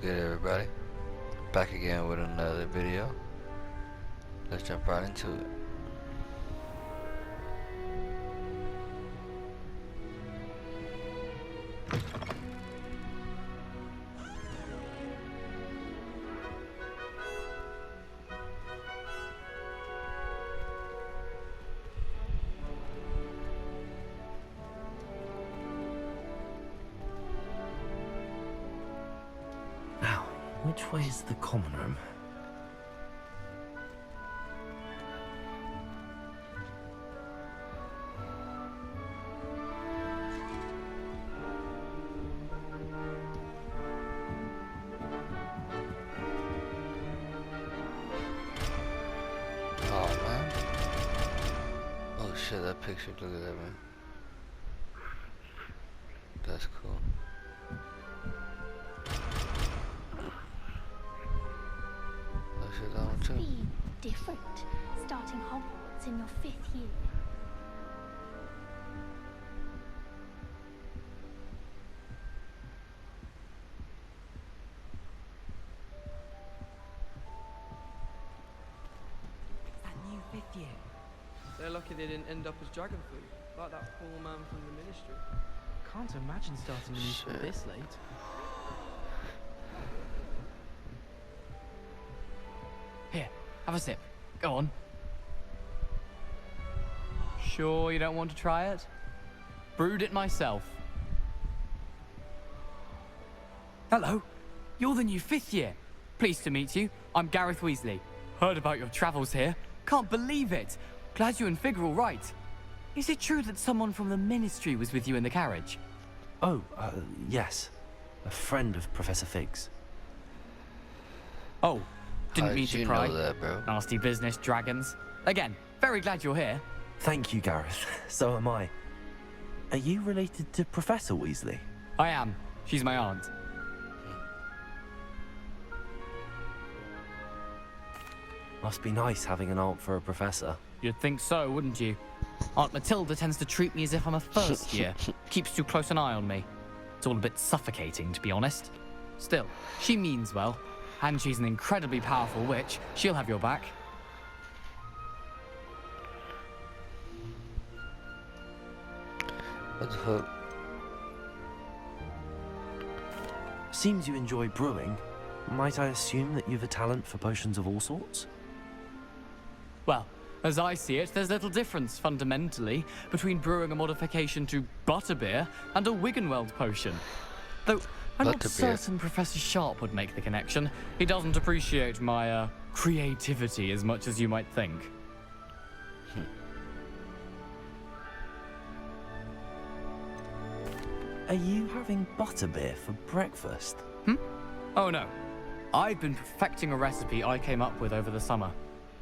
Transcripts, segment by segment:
good, everybody? Back again with another video. Let's jump right into it. Which way is the common room? Oh man. Oh shit, that picture, look at that, man. That's cool. Be different, starting Hogwarts in your 5th year. That new 5th year. They're lucky they didn't end up as dragon food, like that poor man from the ministry. Can't imagine starting a new school this late. Here, have a sip. Go on. Sure you don't want to try it? Brewed it myself. Hello, you're the new 5th year. Pleased to meet you. I'm Gareth Weasley. Heard about your travels here. Can't believe it. Glad you and Fig are all right. Is it true that someone from the ministry was with you in the carriage? Oh, yes. A friend of Professor Fig's. Oh. Didn't How mean did to you pry. know that, bro? Nasty business, dragons. Again, very glad you're here. Thank you, Gareth. So am I. Are you related to Professor Weasley? I am. She's my aunt. Must be nice having an aunt for a professor. You'd think so, wouldn't you? Aunt Matilda tends to treat me as if I'm a first year. Keeps too close an eye on me. It's all a bit suffocating, to be honest. Still, she means well. And she's an incredibly powerful witch. She'll have your back. What the fuck? Seems you enjoy brewing. Might I assume that you've a talent for potions of all sorts? Well, as I see it, there's little difference, fundamentally, between brewing a modification to butterbeer and a Wiggenweld potion. Though, I'm not certain Professor Sharp would make the connection. He doesn't appreciate my, creativity as much as you might think. Are you having butterbeer for breakfast? Oh no. I've been perfecting a recipe I came up with over the summer.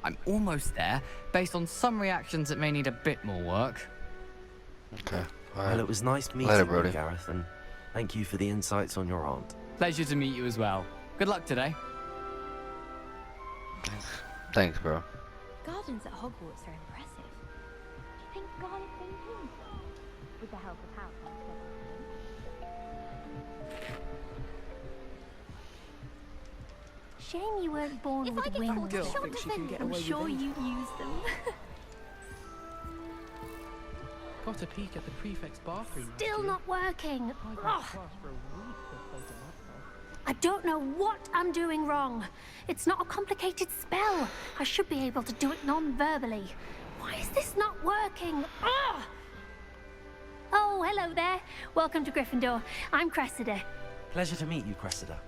I'm almost there, based on some reactions that may need a bit more work. Okay, alright. Well, it was nice meeting you, Gareth, and thank you for the insights on your aunt. Pleasure to meet you as well. Good luck today. Thanks, bro. Gardens at Hogwarts are impressive. Do you think garlic thinking? With the help of Hogwarts. Shame you weren't born with wings. I'm sure you use them. Got a peek at the prefect's bathroom. Still not working. Ugh. I don't know what I'm doing wrong. It's not a complicated spell. I should be able to do it non-verbally. Why is this not working? Ugh. Oh, hello there. Welcome to Gryffindor. I'm Cressida. Pleasure to meet you, Cressida.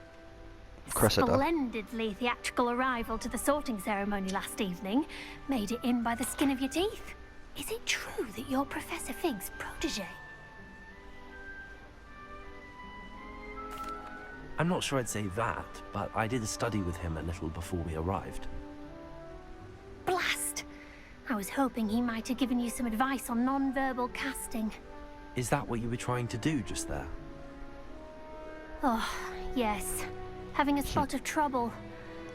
Splendidly theatrical arrival to the sorting ceremony last evening. Made it in by the skin of your teeth. Is it true that you're Professor Fig's protege? I'm not sure I'd say that, but I did study with him a little before we arrived. Blast! I was hoping he might have given you some advice on non-verbal casting. Is that what you were trying to do just there? Oh, yes. Having a spot of trouble.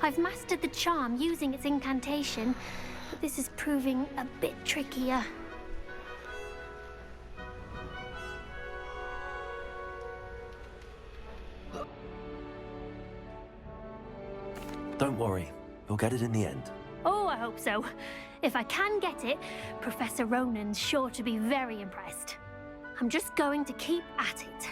I've mastered the charm using its incantation, but this is proving a bit trickier. Don't worry. You'll get it in the end. Oh, I hope so. If I can get it, Professor Ronan's sure to be very impressed. I'm just going to keep at it.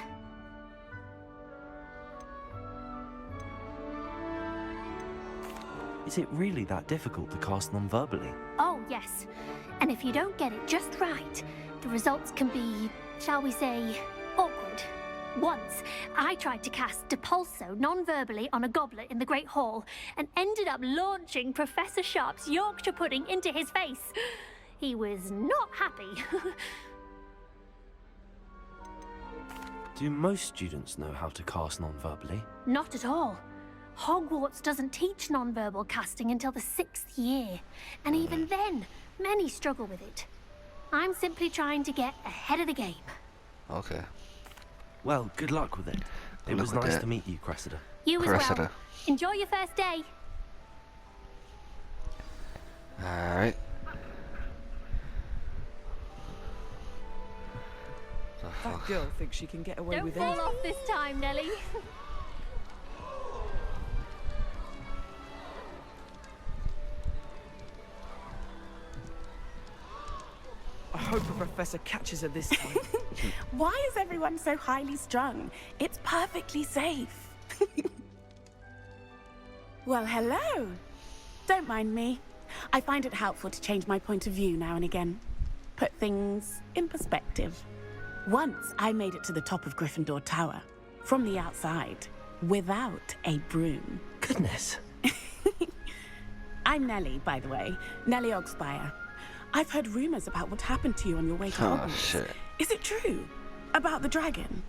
Is it really that difficult to cast non-verbally? Oh, yes. And if you don't get it just right, the results can be, shall we say, awkward. Once, I tried to cast Depulso non-verbally on a goblet in the Great Hall and ended up launching Professor Sharp's Yorkshire pudding into his face. He was not happy. Do most students know how to cast non-verbally? Not at all. Hogwarts doesn't teach non-verbal casting until the 6th year. And even then, many struggle with it. I'm simply trying to get ahead of the game. Okay. Well, good luck with it. It was nice to meet you, Cressida. You as well. Enjoy your first day. Alright. That girl thinks she can get away Don't with fall anything. off this time, Nellie. I hope the professor catches her this time. Why is everyone so highly strung? It's perfectly safe. Well, hello. Don't mind me. I find it helpful to change my point of view now and again. Put things in perspective. Once I made it to the top of Gryffindor Tower, from the outside, without a broom. Goodness. I'm Nellie, by the way. Nellie Ogspire. I've heard rumors about what happened to you on your way to Oh, Hogwarts. shit. Is it true? About the dragon?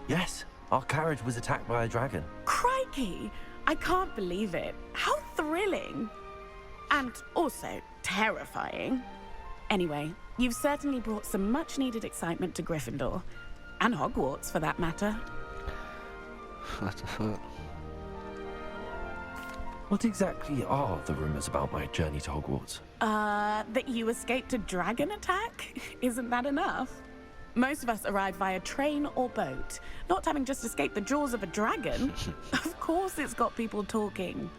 Yes, our carriage was attacked by a dragon. Crikey! I can't believe it. How thrilling! And also terrifying. Anyway, you've certainly brought some much-needed excitement to Gryffindor. And Hogwarts, for that matter. What the fuck? What exactly are the rumors about my journey to Hogwarts? That you escaped a dragon attack? Isn't that enough? Most of us arrive via train or boat, not having just escaped the jaws of a dragon. Of course it's got people talking.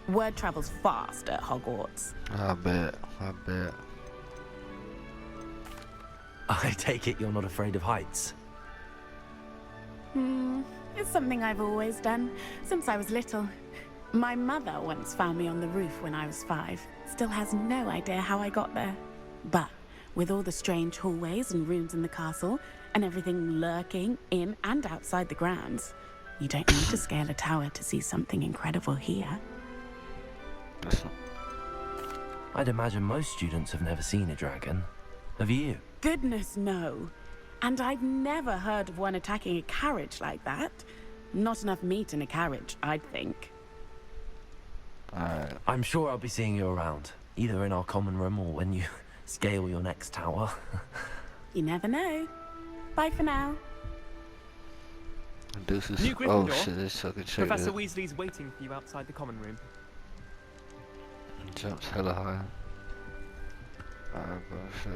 Word travels fast at Hogwarts. I bet. I bet. I take it you're not afraid of heights. It's something I've always done, since I was little. My mother once found me on the roof when I was 5. Still has no idea how I got there. But with all the strange hallways and rooms in the castle, and everything lurking in and outside the grounds, you don't need to scale a tower to see something incredible here. I'd imagine most students have never seen a dragon. Have you? Goodness, no. And I've never heard of one attacking a carriage like that. Not enough meat in a carriage, I'd think. Alright. I'm sure I'll be seeing you around, either in our common room or when you scale your next tower. You never know. Bye for now. Deuces. New Oh Gryffindor. shit, this fucking shit. Professor Weasley's waiting for you outside the common room. Jumps hella high. Alright, bro, shit.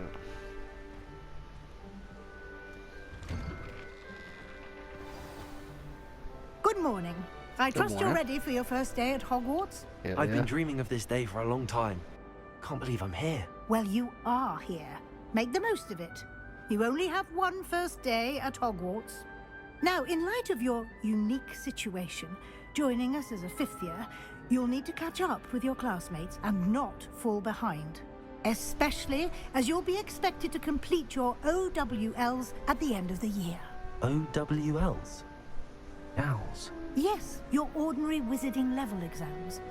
Good morning. I trust you're morning. ready for your first day at Hogwarts. Yeah, I've yeah. been dreaming of this day for a long time. Can't believe I'm here. Well, you are here. Make the most of it. You only have one first day at Hogwarts. Now, in light of your unique situation, joining us as a 5th year, you'll need to catch up with your classmates and not fall behind. Especially as you'll be expected to complete your OWLs at the end of the year. OWLs? Owls. Yes, your ordinary wizarding level exams.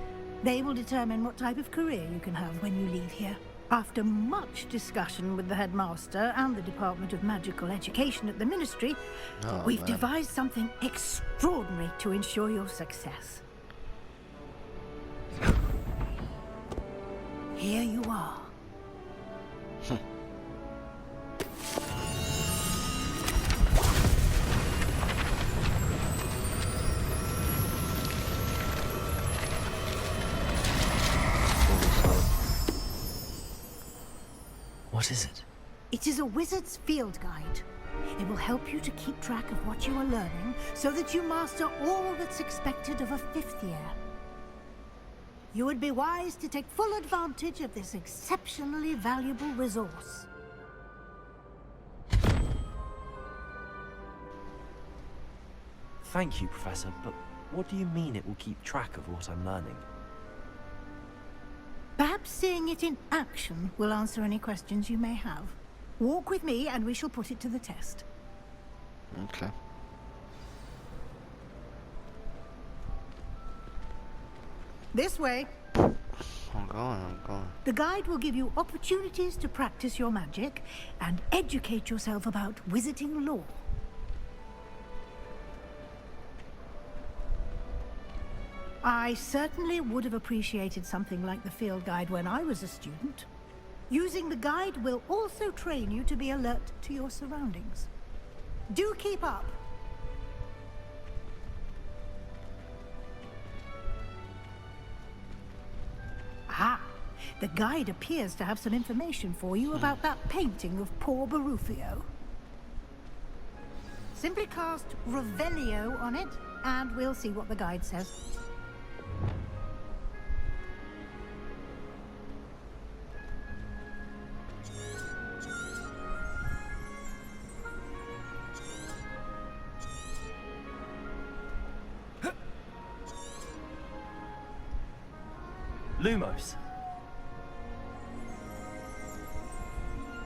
They will determine what type of career you can have when you leave here. After much discussion with the headmaster and the Department of Magical Education at the Ministry, Oh, we've man. devised something extraordinary to ensure your success. Here you are. What is it? It is a wizard's field guide. It will help you to keep track of what you are learning so that you master all that's expected of a 5th year. You would be wise to take full advantage of this exceptionally valuable resource. Thank you, Professor, but what do you mean it will keep track of what I'm learning? Perhaps seeing it in action will answer any questions you may have. Walk with me and we shall put it to the test. Okay. This way. I'm going. The guide will give you opportunities to practice your magic and educate yourself about wizarding lore. I certainly would have appreciated something like the field guide when I was a student. Using the guide will also train you to be alert to your surroundings. Do keep up. Ah, the guide appears to have some information for you about that painting of poor Barufio. Simply cast Revelio on it, and we'll see what the guide says. Lumos.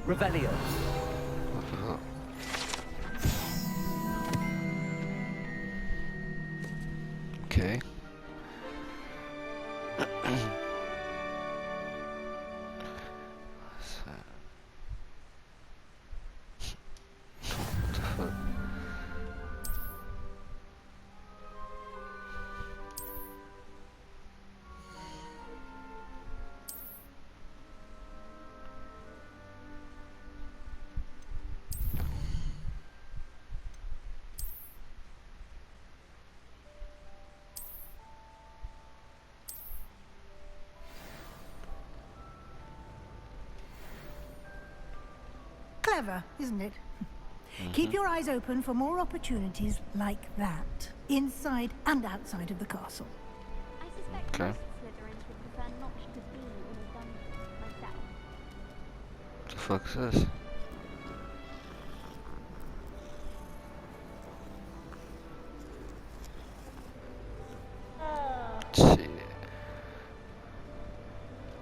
Revelio. Okay. Clever, isn't it? Keep your eyes open for more opportunities like that, inside and outside of the castle. I suspect Okay. most Slytherins would prefer not to be in a dungeon myself. What the fuck is this? Shit.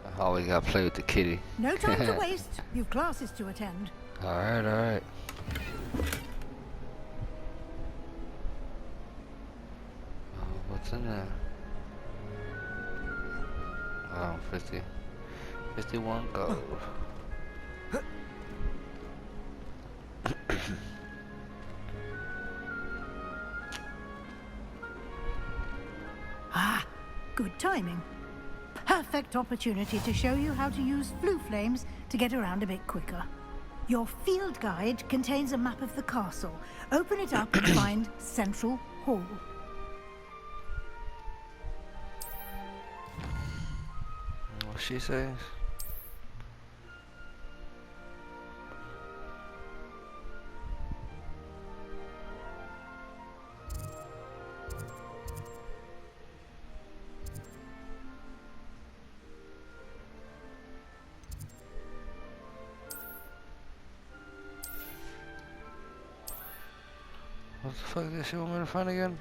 I always gotta play with the kitty. No time to waste. You've classes to attend. Alright. Oh, what's in there? Oh, 51 gold. Ah, good timing. Perfect opportunity to show you how to use flue flames to get around a bit quicker. Your field guide contains a map of the castle. Open it up and find Central Hall. What she says? What the fuck did she want me to find again?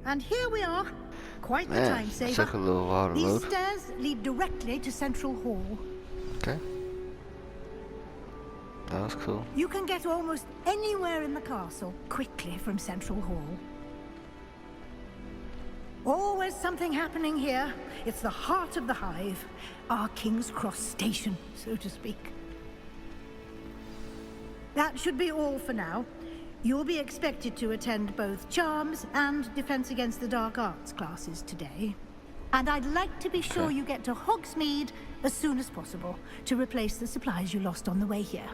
And here we are. Quite the Man, time it saver. took a little while to These load. stairs lead directly to Central Hall. Okay. That was cool. You can get almost anywhere in the castle quickly from Central Hall. Always something happening here. It's the heart of the hive. Our King's Cross station, so to speak. That should be all for now. You'll be expected to attend both Charms and Defense Against the Dark Arts classes today. And I'd like to be sure you get to Hogsmeade as soon as possible to replace the supplies you lost on the way here.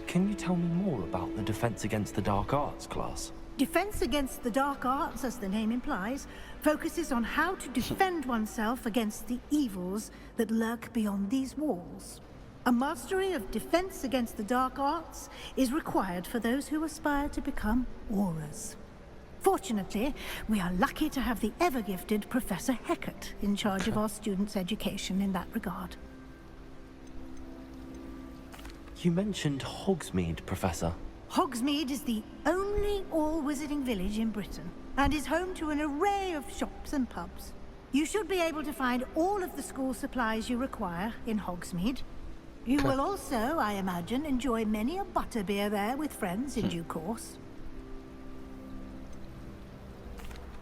Can you tell me more about the Defense Against the Dark Arts class? Defense Against the Dark Arts, as the name implies, focuses on how to defend oneself against the evils that lurk beyond these walls. A mastery of Defense Against the Dark Arts is required for those who aspire to become Aurors. Fortunately, we are lucky to have the ever-gifted Professor Hecat in charge of our students' education in that regard. You mentioned Hogsmeade, Professor. Hogsmeade is the only all-wizarding village in Britain, and is home to an array of shops and pubs. You should be able to find all of the school supplies you require in Hogsmeade. You will also, I imagine, enjoy many a butterbeer there with friends in due course.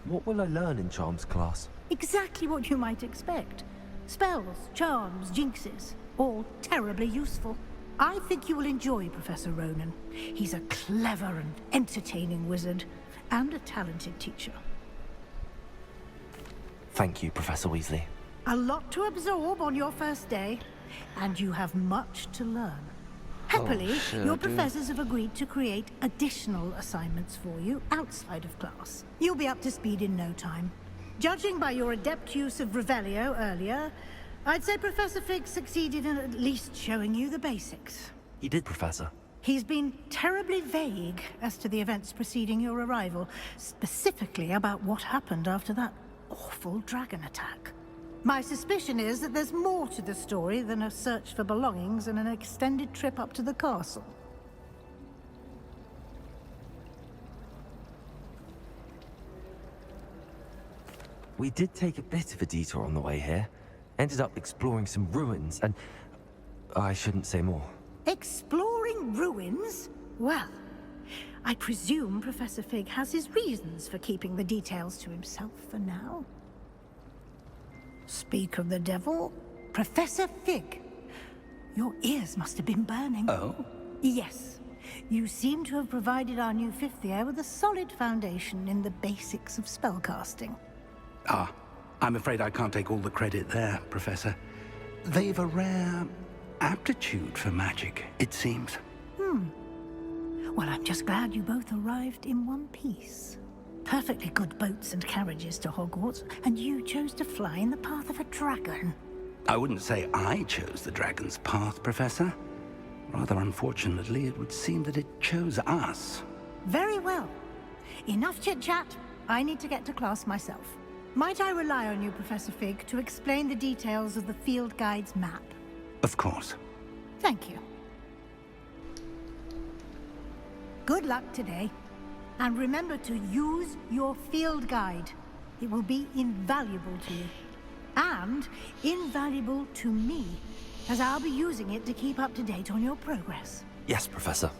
What will I learn in Charms class? Exactly what you might expect. Spells, charms, jinxes, all terribly useful. I think you will enjoy Professor Ronan. He's a clever and entertaining wizard, and a talented teacher. Thank you, Professor Weasley. A lot to absorb on your first day, and you have much to learn. Happily, your professors have agreed to create additional assignments for you outside of class. You'll be up to speed in no time. Judging by your adept use of Revelio earlier, I'd say Professor Fig succeeded in at least showing you the basics. He did, Professor. He's been terribly vague as to the events preceding your arrival, specifically about what happened after that awful dragon attack. My suspicion is that there's more to the story than a search for belongings and an extended trip up to the castle. We did take a bit of a detour on the way here. Ended up exploring some ruins, and I shouldn't say more. Exploring ruins? Well, I presume Professor Fig has his reasons for keeping the details to himself for now. Speak of the devil, Professor Fig. Your ears must have been burning. Oh? Yes. You seem to have provided our new fifth year with a solid foundation in the basics of spellcasting. Ah, I'm afraid I can't take all the credit there, Professor. They've a rare aptitude for magic, it seems. Well, I'm just glad you both arrived in one piece. Perfectly good boats and carriages to Hogwarts, and you chose to fly in the path of a dragon. I wouldn't say I chose the dragon's path, Professor. Rather unfortunately, it would seem that it chose us. Very well. Enough chit-chat. I need to get to class myself. Might I rely on you, Professor Fig, to explain the details of the field guide's map? Of course. Thank you. Good luck today. And remember to use your field guide. It will be invaluable to you. And invaluable to me, as I'll be using it to keep up to date on your progress. Yes, Professor.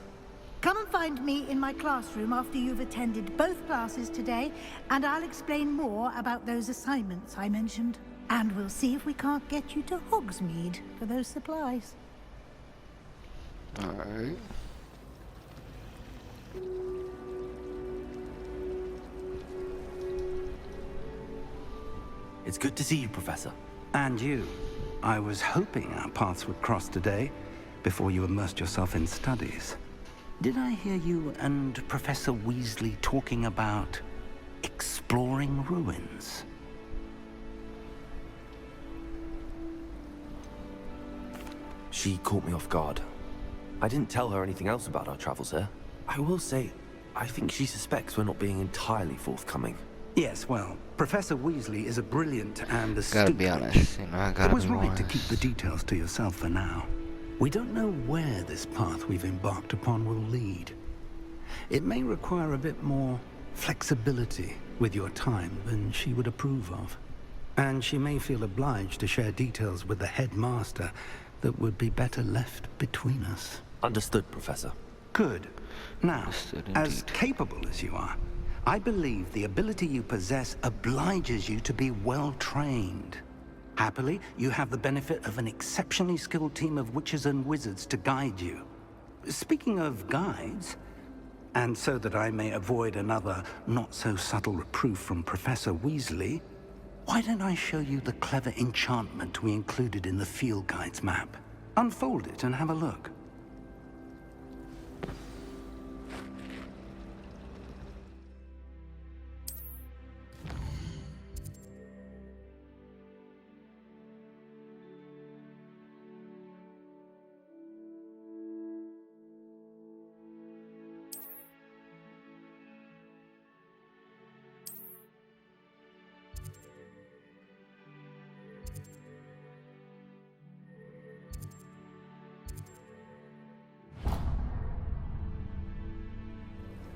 Come and find me in my classroom after you've attended both classes today, and I'll explain more about those assignments I mentioned. And we'll see if we can't get you to Hogsmeade for those supplies. Alright. It's good to see you, Professor. And you. I was hoping our paths would cross today, before you immersed yourself in studies. Did I hear you and Professor Weasley talking about exploring ruins? She caught me off guard. I didn't tell her anything else about our travels here. I will say, I think she suspects we're not being entirely forthcoming. Yes, well, Professor Weasley is a brilliant and astute. Gotta be honest, you know, I gotta It was be right to honest. keep the details to yourself for now. We don't know where this path we've embarked upon will lead. It may require a bit more flexibility with your time than she would approve of. And she may feel obliged to share details with the headmaster that would be better left between us. Understood, Professor. Good. Now, Understood as indeed. capable as you are, I believe the ability you possess obliges you to be well trained. Happily, you have the benefit of an exceptionally skilled team of witches and wizards to guide you. Speaking of guides, and so that I may avoid another not-so-subtle reproof from Professor Weasley, why don't I show you the clever enchantment we included in the field guide's map? Unfold it and have a look.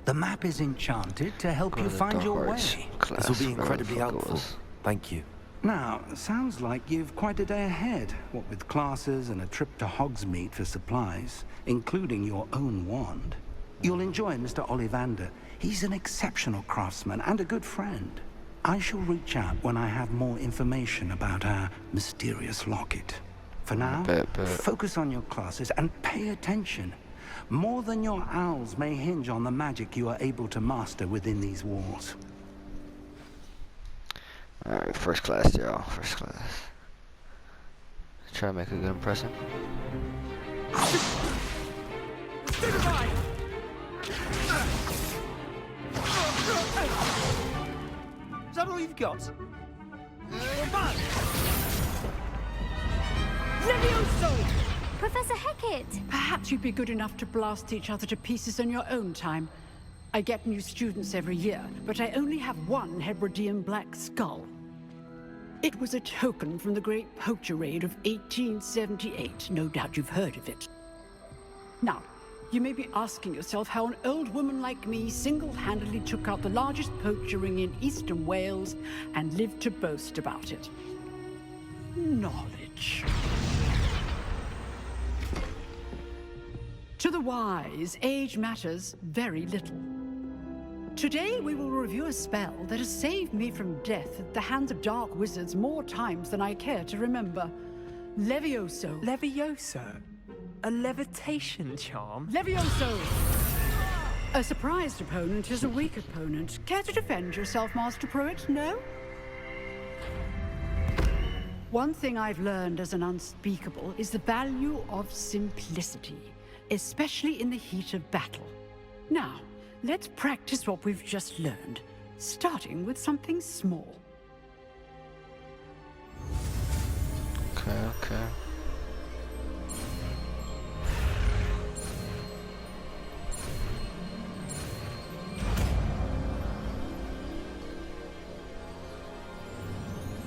The map is enchanted to help Go you to find your way. Hogwarts class, This will be whatever the incredibly fuck it helpful. was. Thank you. Now, sounds like you've quite a day ahead, what with classes and a trip to Hogsmeade for supplies, including your own wand. You'll enjoy Mr. Ollivander. He's an exceptional craftsman and a good friend. I shall reach out when I have more information about our mysterious locket. For now, Bet. focus on your classes and pay attention. More than your owls may hinge on the magic you are able to master within these walls. Alright, first class, y'all. First class. Try to make a good impression. Is that all you've got? Levioso! Professor Hecat! Perhaps you'd be good enough to blast each other to pieces in your own time. I get new students every year, but I only have one Hebridean black skull. It was a token from the Great Poacher Raid of 1878. No doubt you've heard of it. Now, you may be asking yourself how an old woman like me single-handedly took out the largest poacher ring in eastern Wales and lived to boast about it. Knowledge. To the wise, age matters very little. Today, we will review a spell that has saved me from death at the hands of dark wizards more times than I care to remember. Levioso. Levioso? A levitation charm? Levioso! A surprised opponent is a weak opponent. Care to defend yourself, Master Pruitt? No? One thing I've learned as an unspeakable is the value of simplicity, especially in the heat of battle. Now, let's practice what we've just learned, starting with something small. Okay.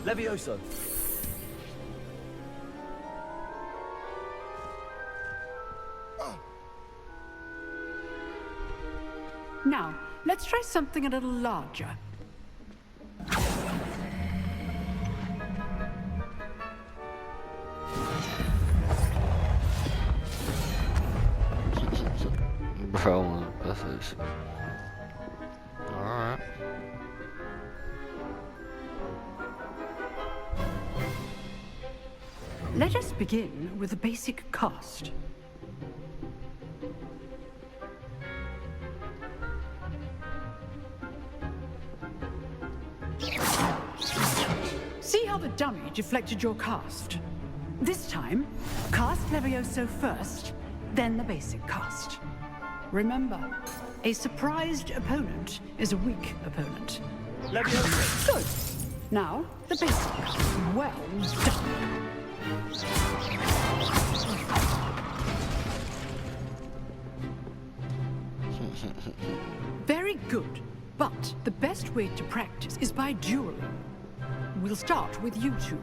Levioso. Now, let's try something a little larger. Bro, this is... Alright. Let us begin with a basic cast. See how the dummy deflected your cast? This time, cast Levioso first, then the basic cast. Remember, a surprised opponent is a weak opponent. Levioso. Good. Now, the basic cast. Well done. Very good. But the best way to practice is by dueling. We'll start with you two.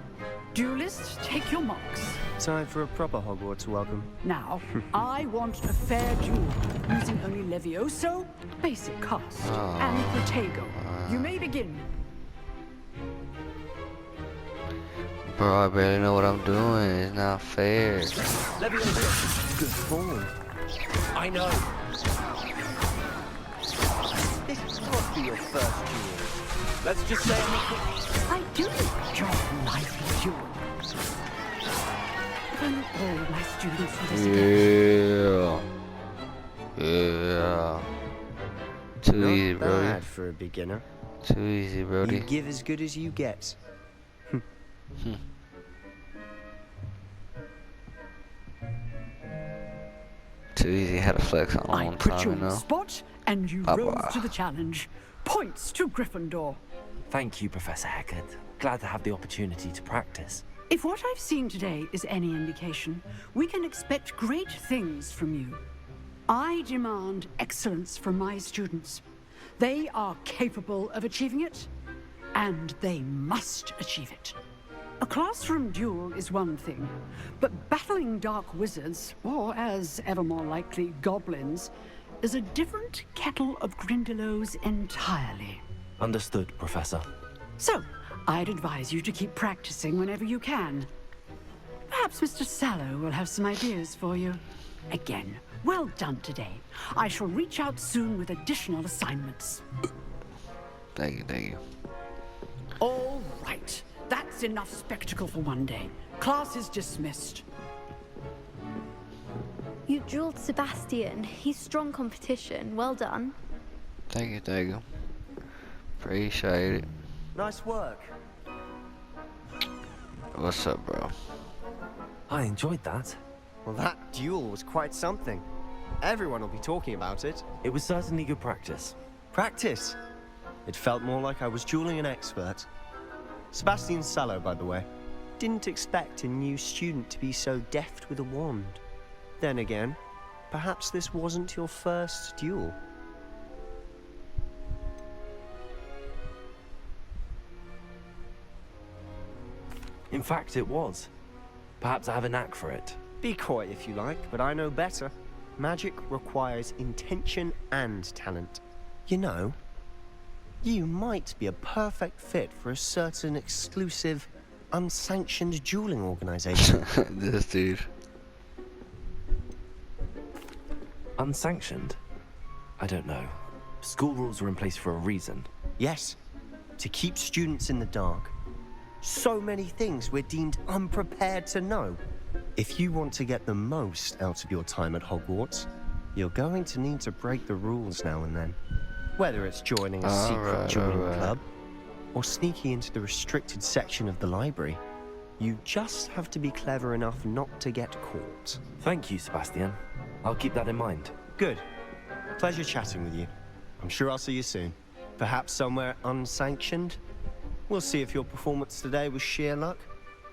Duelists, take your marks. Time for a proper Hogwarts welcome. Now, I want a fair duel, using only Levioso, basic cast, and Protego. You may begin. Bro, I barely know what I'm doing. It's not fair. Levioso. Good form. I know. your first duel. Let's just say I do enjoy lively duels. If only all my students would escape. Yeah. Too easy, Not bro. bad for a beginner. Too easy, Brody. You give as good as you get. Too easy. Had to flex on I one put time, you you on the know. spot, and you Papa. rose to the challenge. Points to Gryffindor. Thank you, Professor Haggard. Glad to have the opportunity to practice. If what I've seen today is any indication, we can expect great things from you. I demand excellence from my students. They are capable of achieving it, and they must achieve it. A classroom duel is one thing, but battling dark wizards, or as ever more likely, goblins, is a different kettle of Grindylows entirely. Understood, Professor. So, I'd advise you to keep practicing whenever you can. Perhaps Mr. Sallow will have some ideas for you. Again, well done today. I shall reach out soon with additional assignments. Thank you, thank you. All right. That's enough spectacle for one day. Class is dismissed. You drilled Sebastian. He's strong competition. Well done. Thank you, thank you. Appreciate it. Nice work. What's up, bro? I enjoyed that. Well, that duel was quite something. Everyone will be talking about it. It was certainly good practice. Practice? It felt more like I was dueling an expert. Sebastian Sallow, by the way. Didn't expect a new student to be so deft with a wand. Then again, perhaps this wasn't your first duel. In fact, it was. Perhaps I have a knack for it. Be coy if you like, but I know better. Magic requires intention and talent. You know, you might be a perfect fit for a certain exclusive, unsanctioned dueling organization. This dude. Unsanctioned? I don't know. School rules are in place for a reason. Yes, to keep students in the dark. So many things we're deemed unprepared to know. If you want to get the most out of your time at Hogwarts, you're going to need to break the rules now and then. Whether it's joining a secret dueling club, or sneaking into the restricted section of the library, you just have to be clever enough not to get caught. Thank you, Sebastian. I'll keep that in mind. Good. Pleasure chatting with you. I'm sure I'll see you soon. Perhaps somewhere unsanctioned? We'll see if your performance today was sheer luck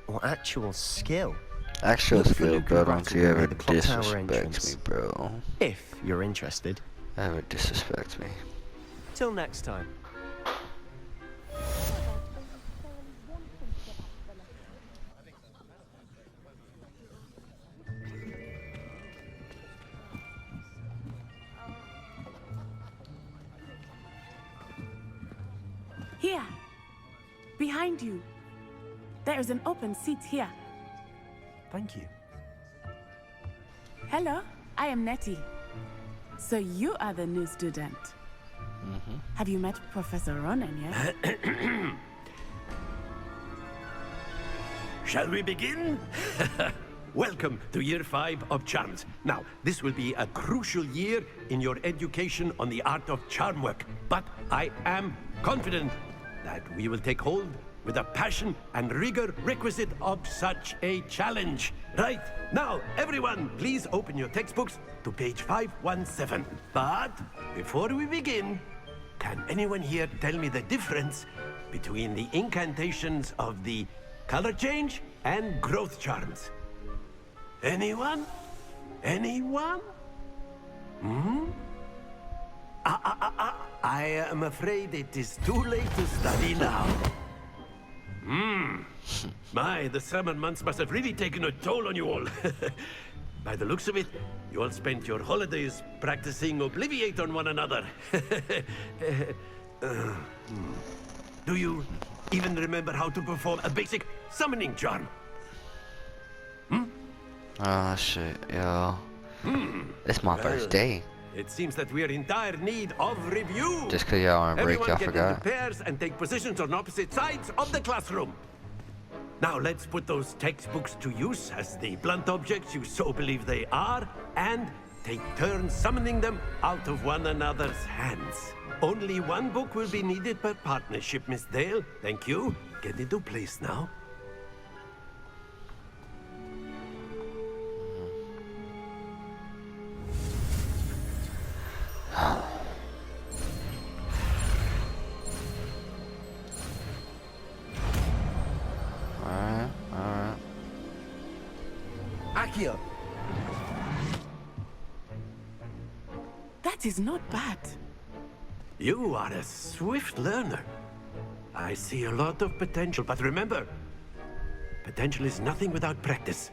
or actual skill. Actual Look for skill, Luke bro. and Don't Rattle you near ever the clock tower disrespect entrance. me, bro. If you're interested. Ever disrespect me. Till next time. Here. Behind you. There is an open seat here. Thank you. Hello, I am Nettie. So you are the new student. Have you met Professor Ronan yet? Shall we begin? Welcome to Year 5 of Charms. Now, this will be a crucial year in your education on the art of charm work, but I am confident that we will take hold with the passion and rigor requisite of such a challenge. Right, now, everyone, please open your textbooks to page 517. But before we begin, can anyone here tell me the difference between the incantations of the color change and growth charms? Anyone? Anyone? I am afraid it is too late to study now. My, the summer months must have really taken a toll on you all. By the looks of it, you all spent your holidays practicing Obliviate on one another. Do you even remember how to perform a basic summoning charm? Oh shit, yo. It's my first day. It seems that we are in dire need of review. Just because y'all aren't break, Everyone y'all get forgot. into pairs and take positions on opposite sides of the classroom. Now let's put those textbooks to use as the blunt objects you so believe they are, and take turns summoning them out of one another's hands. Only one book will be needed per partnership, Miss Dale. Thank you. Get into place now. Alright. Akio! That is not bad. You are a swift learner. I see a lot of potential, but remember, potential is nothing without practice.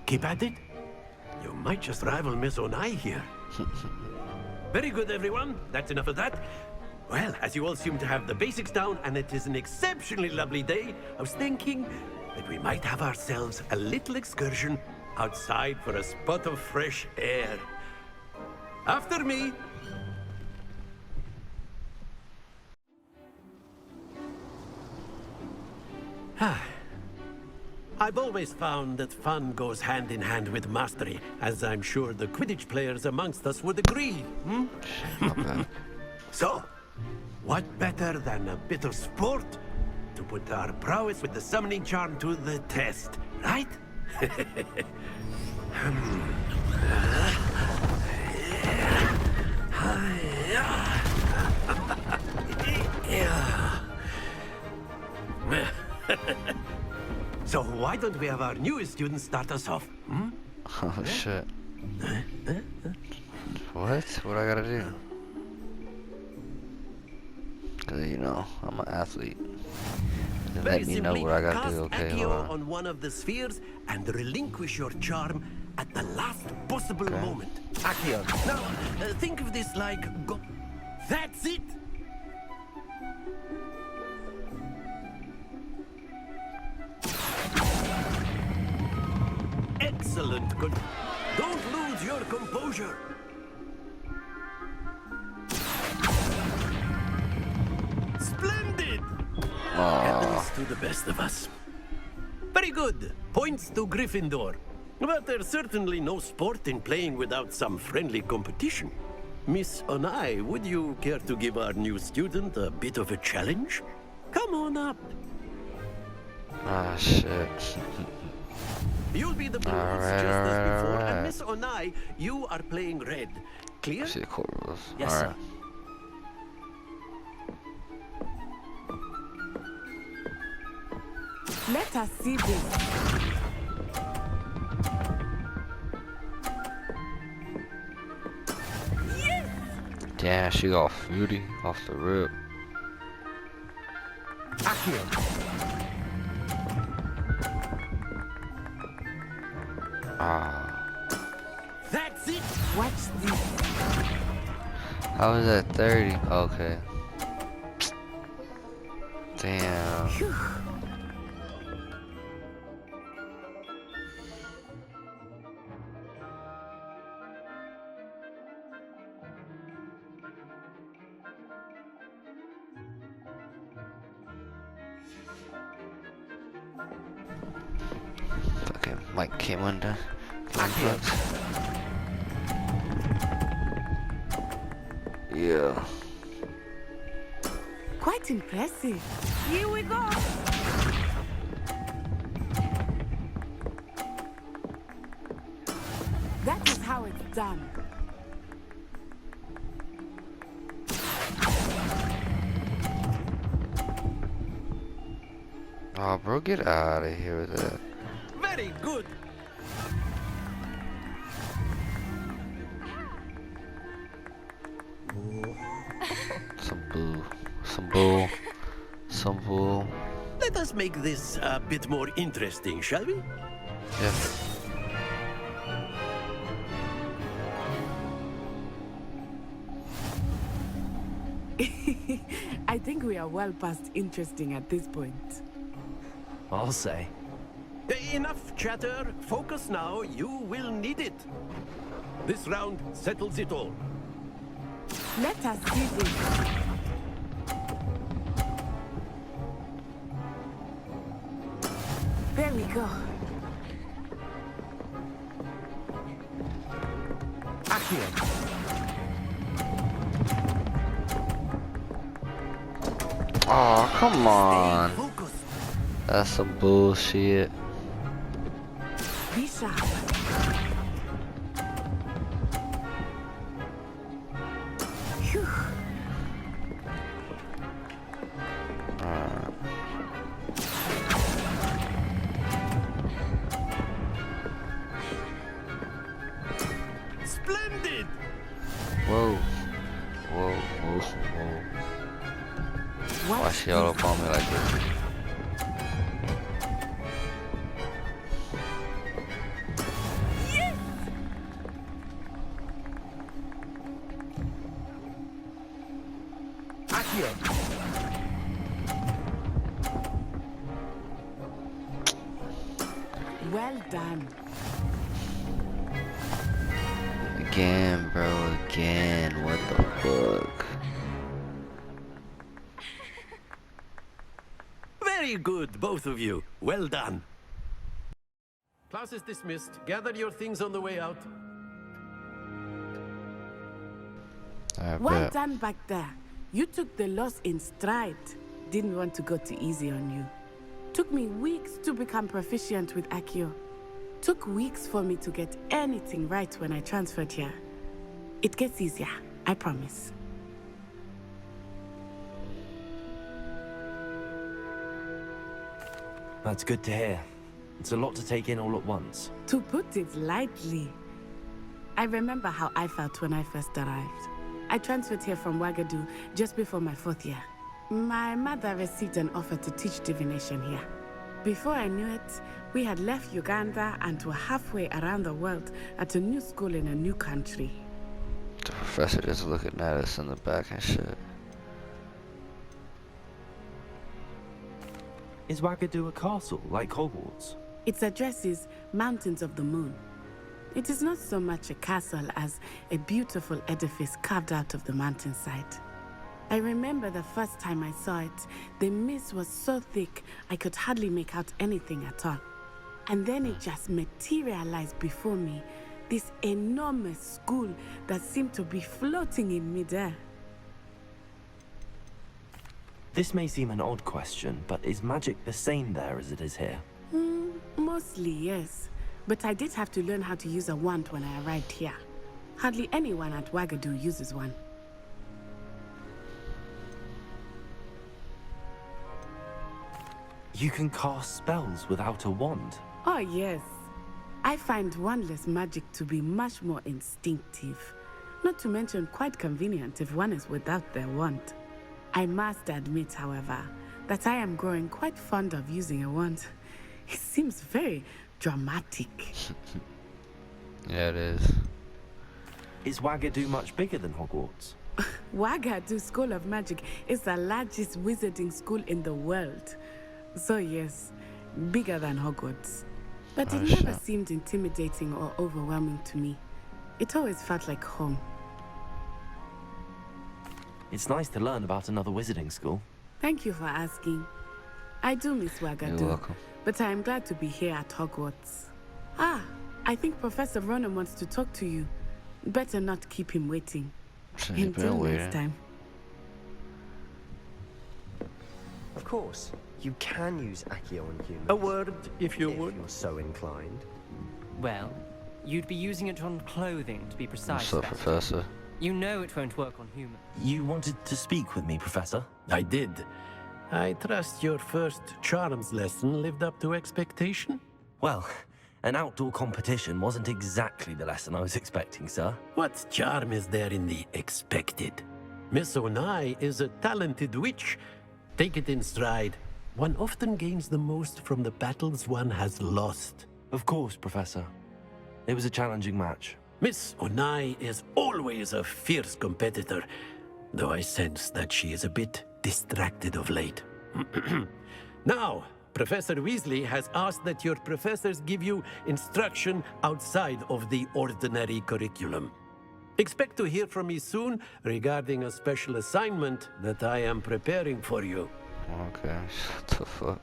Keep at it. You might just rival Miss Onai here. Very good, everyone. That's enough of that. Well, as you all seem to have the basics down, and it is an exceptionally lovely day, I was thinking that we might have ourselves a little excursion outside for a spot of fresh air. After me. I've always found that fun goes hand in hand with mastery, as I'm sure the Quidditch players amongst us would agree. So, what better than a bit of sport to put our prowess with the summoning charm to the test, right? So why don't we have our newest student start us off? Oh shit. What? What I gotta do? Cause you know, I'm an athlete. Just Very let me know simply, what I gotta cast do, okay? Accio Hold on. on one of the spheres and relinquish your charm at the last possible moment. Akio! Now, think of this like go. That's it! Excellent. Good. Don't lose your composure. Splendid! Happens to the best of us. Very good. Points to Gryffindor. But there's certainly no sport in playing without some friendly competition. Miss Onai, would you care to give our new student a bit of a challenge? Come on up. Ah, shit. You'll be the blues Alright, just as before, alright. and Miss Onai, you are playing red. Clear? See the court rules. Yes, Alright. sir. Let us see this. Damn, she got fruity off the rip. Ah. That's it! Watch this. How was that 30? Okay. Damn. Fucking Mike came undone. Yeah. Quite impressive. Here we go. That is how it's done. Oh, bro, get out of here with that. Very good! Some boo. Some bull. Some bull. Let us make this a bit more interesting, shall we? Yeah. I think we are well past interesting at this point. I'll say. Enough chatter. Focus now. You will need it. This round settles it all. Let us do this. There we go. Accio. Oh, come on. That's some bullshit. Be sharp. Phew. Splendid! Whoa. Whoa, whoa, whoa. Why she all up on me like this? Well done. Again, bro, again. What the fuck? Very good, both of you. Well done. Class is dismissed. Gather your things on the way out. Well done back there. You took the loss in stride. Didn't want to go too easy on you. Took me weeks to become proficient with Accio. Took weeks for me to get anything right when I transferred here. It gets easier, I promise. That's good to hear. It's a lot to take in all at once. To put it lightly, I remember how I felt when I first arrived. I transferred here from Wagadu just before my 4th year. My mother received an offer to teach divination here. Before I knew it, we had left Uganda and were halfway around the world at a new school in a new country. The professor just looking at us in the back and shit. Is Wagadu a castle, like Hogwarts? Its address is Mountains of the Moon. It is not so much a castle as a beautiful edifice carved out of the mountainside. I remember the first time I saw it, the mist was so thick I could hardly make out anything at all. And then it just materialized before me, this enormous school that seemed to be floating in midair. This may seem an odd question, but is magic the same there as it is here? Mostly, yes. But I did have to learn how to use a wand when I arrived here. Hardly anyone at Wagadu uses one. You can cast spells without a wand? Oh, yes. I find wandless magic to be much more instinctive. Not to mention quite convenient if one is without their wand. I must admit, however, that I am growing quite fond of using a wand. It seems very dramatic. Yeah, it is. Is Wagadu much bigger than Hogwarts? Wagadu School of Magic is the largest wizarding school in the world. So yes, bigger than Hogwarts. But it never seemed intimidating or overwhelming to me. It always felt like home. It's nice to learn about another wizarding school. Thank you for asking. I do miss Wagadu. You're welcome. But I am glad to be here at Hogwarts. Ah, I think Professor Ronan wants to talk to you. Better not keep him waiting. Until next time. Of course, you can use Accio on humans. A word, if you would. If you're so inclined. Well, you'd be using it on clothing, to be precise. What's up, Professor? You know it won't work on humans. You wanted to speak with me, Professor? I did. I trust your first charms lesson lived up to expectation? Well, an outdoor competition wasn't exactly the lesson I was expecting, sir. What charm is there in the expected? Miss Onai is a talented witch. Take it in stride. One often gains the most from the battles one has lost. Of course, Professor. It was a challenging match. Miss Onai is always a fierce competitor, though I sense that she is a bit distracted of late. Now, Professor Weasley has asked that your professors give you instruction outside of the ordinary curriculum. Expect to hear from me soon regarding a special assignment that I am preparing for you. Okay, shut the fuck.